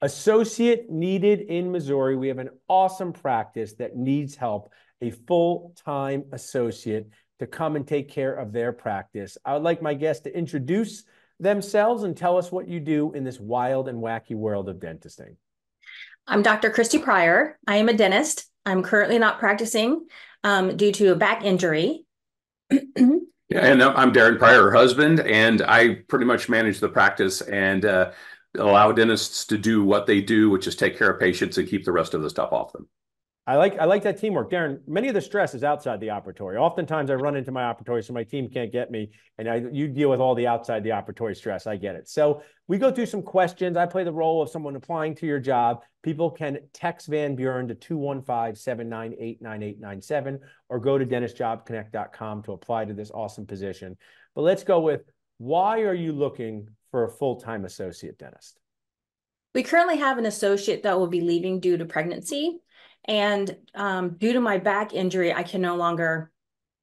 Associate needed in Missouri. We have an awesome practice that needs help, a full-time associate to come and take care of their practice. I would like my guests to introduce themselves and tell us what you do in this wild and wacky world of dentisting. I'm Dr. Christy Pryor. I am a dentist. I'm currently not practicing due to a back injury. Yeah, and I'm Darren Pryor, her husband, and I pretty much manage the practice and allow dentists to do what they do, which is take care of patients and keep the rest of the stuff off them. I like that teamwork. Darren, many of the stress is outside the operatory. Oftentimes I run into my operatory so my team can't get me, and you deal with all the outside the operatory stress. I get it. So we go through some questions. I play the role of someone applying to your job. People can text Van Buren to 215-798-9897 or go to dentistjobconnect.com to apply to this awesome position. But let's go with, why are you looking for a full-time associate dentist? We currently have an associate that will be leaving due to pregnancy. And due to my back injury, I can no longer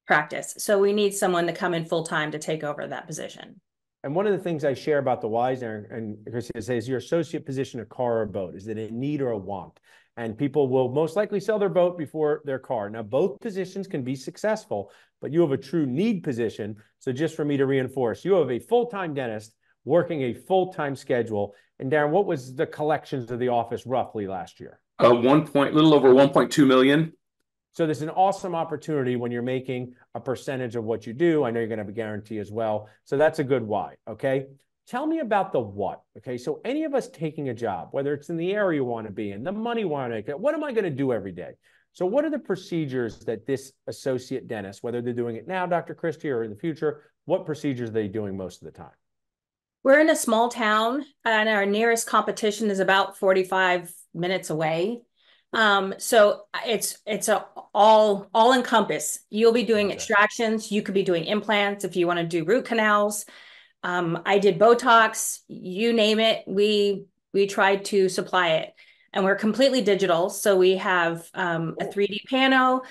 practice. So we need someone to come in full time to take over that position. And one of the things I share about the whys, and Chris says, is your associate position a car or a boat? Is it a need or a want? And people will most likely sell their boat before their car. Now, both positions can be successful, but you have a true need position. So just for me to reinforce, you have a full-time dentist working a full-time schedule. And Darren, what was the collections of the office roughly last year? Little over 1.2 million. So there's an awesome opportunity when you're making a percentage of what you do. I know you're going to have a guarantee as well. So that's a good why. Okay. Tell me about the what. Okay. So any of us taking a job, whether it's in the area you want to be in, the money you want to make, what am I going to do every day? So what are the procedures that this associate dentist, whether they're doing it now, Dr. Christie, or in the future, what procedures are they doing most of the time? We're in a small town and our nearest competition is about 45 minutes away. So it's a all encompass. You'll be doing extractions. You could be doing implants if you want to do root canals. I did Botox, you name it. We tried to supply it, and we're completely digital. So we have a 3D pano,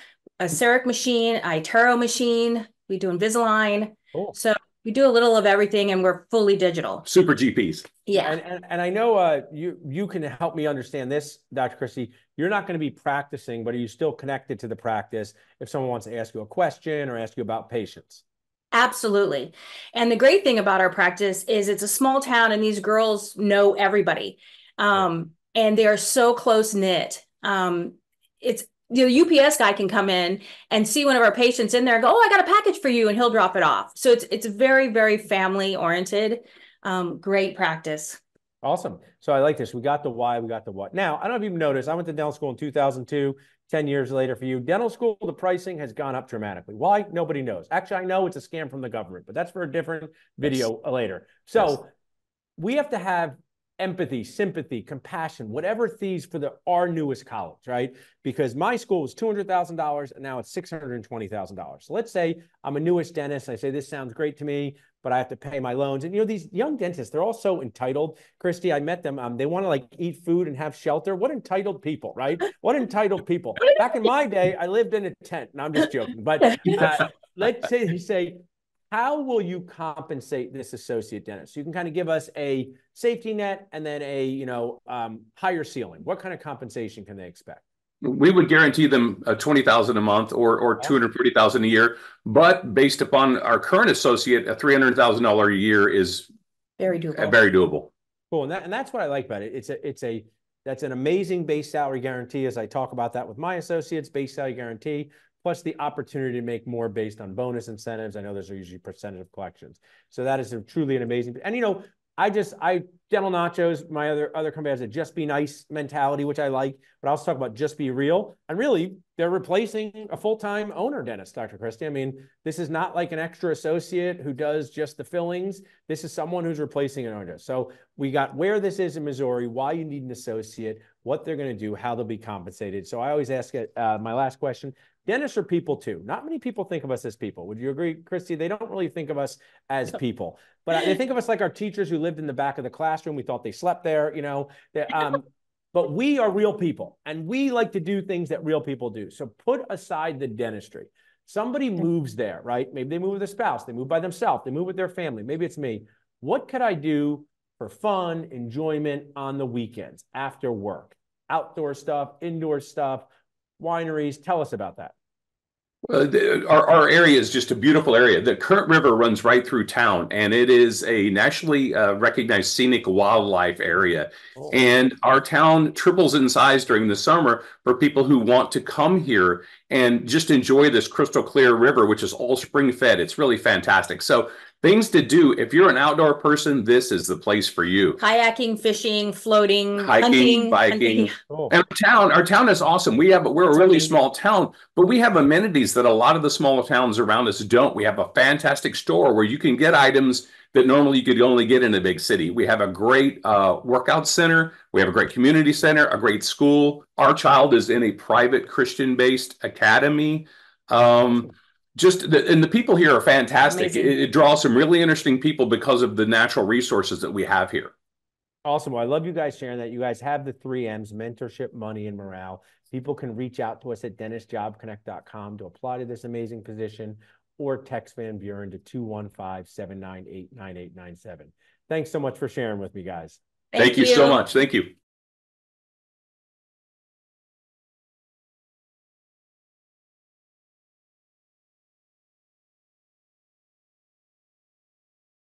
a CEREC machine, a iTero machine. We do Invisalign. Cool. So we do a little of everything, and we're fully digital. Super GPs. Yeah. And I know you can help me understand this, Dr. Christie. You're not going to be practicing, but are you still connected to the practice if someone wants to ask you a question or ask you about patients? Absolutely. And the great thing about our practice is it's a small town and these girls know everybody. And they are so close knit. It's the UPS guy can come in and see one of our patients in there and go, "Oh, I got a package for you," and he'll drop it off. So it's very, very family oriented. Great practice. Awesome. So I like this. We got the why, we got the what. Now, I don't know if you've noticed, I went to dental school in 2002, 10 years later for you. Dental school, the pricing has gone up dramatically. Why? Nobody knows. Actually, I know it's a scam from the government, but that's for a different video later. So we have to have empathy, sympathy, compassion, whatever these for our newest college, right? Because my school was $200,000 and now it's $620,000. So let's say I'm a newest dentist. I say, this sounds great to me, but I have to pay my loans. And these young dentists, they're all so entitled. Christy, I met them. They want to like eat food and have shelter. What entitled people, right? What entitled people? Back in my day, I lived in a tent. And I'm just joking. But let's say, how will you compensate this associate dentist? You can kind of give us a safety net and then a higher ceiling. What kind of compensation can they expect? We would guarantee them $20,000 a month or $240,000 a year, but based upon our current associate, a $300,000 a year is very doable. Very doable. Cool, and that's what I like about it. That's an amazing base salary guarantee. As I talk about that with my associates, base salary guarantee, plus the opportunity to make more based on bonus incentives. I know those are usually percentage of collections. So that is truly an amazing, and Dental Nachos, my other company has a just be nice mentality, which I like, but I'll also talk about just be real. And really, they're replacing a full-time owner dentist, Dr. Christie. I mean, this is not like an extra associate who does just the fillings. This is someone who's replacing an owner dentist. So we got where this is in Missouri, why you need an associate, what they're going to do, how they'll be compensated. So I always ask my last question, dentists are people too. Not many people think of us as people. Would you agree, Christy? They don't really think of us as people, but they think of us like our teachers who lived in the back of the classroom. We thought they slept there, but we are real people and we like to do things that real people do. So put aside the dentistry. Somebody moves there, right? Maybe they move with a spouse, they move by themselves, they move with their family. Maybe it's me. What could I do for fun, enjoyment on the weekends, after work, outdoor stuff, indoor stuff, wineries. Tell us about that. Our area is just a beautiful area. The Current River runs right through town, and it is a nationally recognized scenic wildlife area. Oh. And our town triples in size during the summer for people who want to come here and just enjoy this crystal clear river, which is all spring fed. It's really fantastic. So things to do. If you're an outdoor person, this is the place for you. Kayaking, fishing, floating, Hiking, biking. Cool. And our town is awesome. We're a really small town, but we have amenities that a lot of the smaller towns around us don't. We have a fantastic store where you can get items that normally you could only get in a big city. We have a great workout center. We have a great community center, a great school. Our child is in a private Christian-based academy. And the people here are fantastic. It draws some really interesting people because of the natural resources that we have here. Awesome. Well, I love you guys sharing that. You guys have the 3 M's: mentorship, money, and morale. People can reach out to us at dentistjobconnect.com to apply to this amazing position, or text Van Buren to 215-798-9897. Thanks so much for sharing with me, guys. Thank you so much. Thank you.